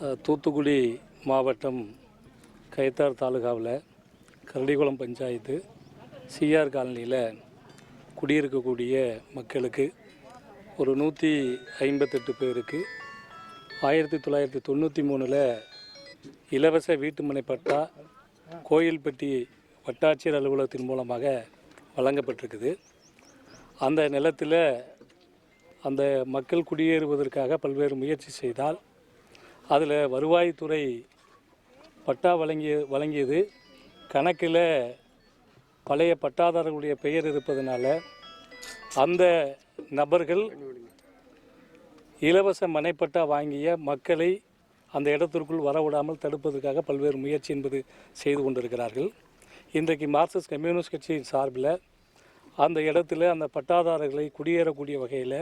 தூத்துக்குடி மாவட்டம் கயத்தார் தாலுகாவில் கரடிகுளம் பஞ்சாயத்து சிஆர் காலனியில் குடியிருக்கக்கூடிய மக்களுக்கு ஒரு 158 பேருக்கு 1993 இலவச வீட்டுமனை பட்டா கோயில்பட்டி வட்டாட்சியர் அலுவலகத்தின் மூலமாக வழங்கப்பட்டிருக்குது. அந்த நிலத்தில் அந்த மக்கள் குடியேறுவதற்காக பல்வேறு முயற்சி செய்தால் அதில் வருவாய்த்துறை பட்டா வழங்கியது கணக்கில் பழைய பட்டாதாரர்களுடைய பெயர் இருப்பதனால அந்த நபர்கள் இலவச மனைப்பட்டா வாங்கிய மக்களை அந்த இடத்திற்குள் வரவிடாமல் தடுப்பதற்காக பல்வேறு முயற்சி என்பது செய்து கொண்டிருக்கிறார்கள். இன்றைக்கு மார்க்சிஸ்ட் கம்யூனிஸ்ட் கட்சியின் சார்பில் அந்த இடத்துல அந்த பட்டாதாரர்களை குடியேறக்கூடிய வகையில்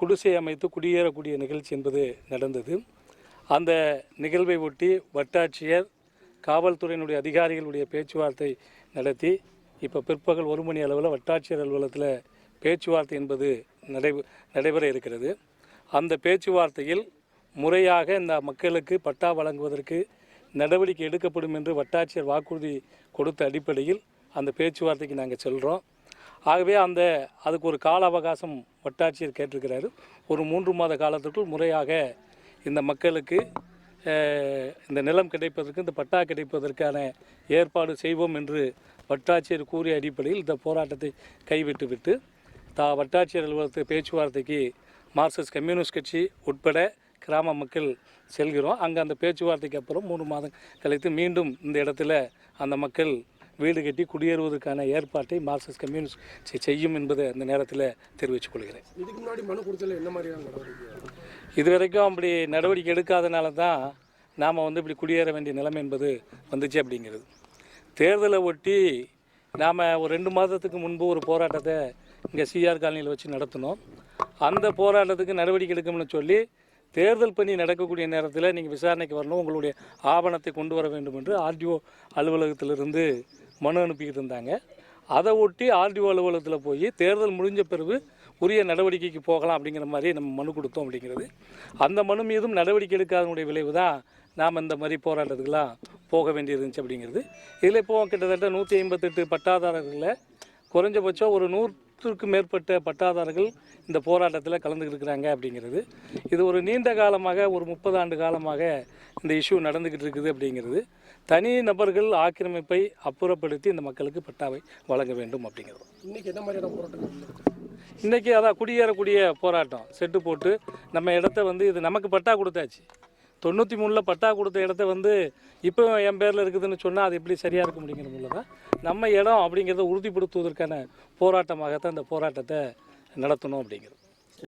குடிசை அமைத்து குடியேறக்கூடிய நிகழ்ச்சி என்பது நடந்தது. அந்த நிகழ்வை ஒட்டி வட்டாட்சியர் காவல்துறையினுடைய அதிகாரிகளுடைய பேச்சுவார்த்தை நடத்தி இப்போ பிற்பகல் 1 மணி அளவில் வட்டாட்சியர் அலுவலகத்தில் பேச்சுவார்த்தை என்பது நடைபெற இருக்கிறது. அந்த பேச்சுவார்த்தையில் முறையாக இந்த மக்களுக்கு பட்டா வழங்குவதற்கு நடவடிக்கை எடுக்கப்படும் என்று வட்டாட்சியர் வாக்குறுதி கொடுத்த அடிப்படையில் அந்த பேச்சுவார்த்தைக்கு நாங்கள் செல்கிறோம். ஆகவே அதுக்கு ஒரு கால அவகாசம் வட்டாட்சியர் கேட்டிருக்கிறாரு. ஒரு 3 மாத காலத்திற்குள் முறையாக இந்த மக்களுக்கு இந்த நிலம் கிடைப்பதற்கு இந்த பட்டா கிடைப்பதற்கான ஏற்பாடு செய்வோம் என்று வட்டாட்சியர் கூறிய அடிப்படையில் இந்த போராட்டத்தை கைவிட்டுவிட்டு வட்டாட்சியர் அலுவலகத்து பேச்சுவார்த்தைக்கு மார்க்சிஸ்ட் கம்யூனிஸ்ட் கட்சி உட்பட கிராம மக்கள் செல்கிறோம். அங்கே அந்த பேச்சுவார்த்தைக்கு அப்புறம் 3 மாதம் கழித்து மீண்டும் இந்த இடத்துல அந்த மக்கள் வீடு கட்டி குடியேறுவதற்கான ஏற்பாட்டை மார்க்சிஸ்ட் கம்யூனிஸ்ட் செய்யும் என்பதை அந்த நேரத்தில் தெரிவித்துக் கொள்கிறேன். இதுக்கு முன்னாடி மனு கொடுத்தல என்ன மாதிரியான நடவடிக்கை? இதுவரைக்கும் அப்படி நடவடிக்கை எடுக்காதனால தான் நாம் இப்படி குடியேற வேண்டிய நிலைமை என்பது வந்துச்சு அப்படிங்கிறது. தேர்தலை ஒட்டி நாம் ஒரு 2 மாதத்துக்கு முன்பு ஒரு போராட்டத்தை இங்கே சிஆர் காலனியில் வச்சு நடத்தினோம். அந்த போராட்டத்துக்கு நடவடிக்கை எடுக்கணும்னு சொல்லி தேர்தல் பணி நடக்கக்கூடிய நேரத்தில் நீங்கள் விசாரணைக்கு வரணும், உங்களுடைய ஆவணத்தை கொண்டு வர வேண்டும் என்று ஆர்டிஓ அலுவலகத்திலிருந்து மனு அனுப்பிக்கிட்டு இருந்தாங்க. அதை ஒட்டி ஆர்டிஓ அலுவலகத்தில் போய் தேர்தல் முடிஞ்ச பிறகு உரிய நடவடிக்கைக்கு போகலாம் அப்படிங்கிற மாதிரி நம்ம மனு கொடுத்தோம் அப்படிங்கிறது. அந்த மனு மீதும் நடவடிக்கை எடுக்காதனுடைய விளைவு தான் நாம் இந்த மாதிரி போராட்டத்துக்கெல்லாம் போக வேண்டியிருந்துச்சு அப்படிங்கிறது. இதில் இப்போது கிட்டத்தட்ட 158 பட்டாதாரர்களில் குறைஞ்சபட்சம் ஒரு 100க்கும் மேற்பட்ட பட்டாதாரர்கள் இந்த போராட்டத்தில் கலந்துக்கிட்டு இருக்கிறாங்க அப்படிங்கிறது. இது ஒரு நீண்ட காலமாக ஒரு 30 ஆண்டு காலமாக இந்த இஷ்யூ நடந்துக்கிட்டு இருக்குது அப்படிங்கிறது. தனி நபர்கள் ஆக்கிரமிப்பை அப்புறப்படுத்தி இந்த மக்களுக்கு பட்டாவை வழங்க வேண்டும் அப்படிங்கிறது. இன்றைக்கி என்ன மாதிரியான போராட்டம்? இன்றைக்கி அதான் குடியேறக்கூடிய போராட்டம் செட்டு போட்டு நம்ம இடத்த இது நமக்கு பட்டா கொடுத்தாச்சு. 93 பட்டா கொடுத்த இடத்த இப்போ என் பேரில் இருக்குதுன்னு சொன்னால் அது எப்படி சரியாக இருக்க முடியுங்கிறதுல தான் நம்ம இடம் அப்படிங்கிறத உறுதிப்படுத்துவதற்கான போராட்டமாகத்தான் இந்த போராட்டத்தை நடத்தணும் அப்படிங்கிறது.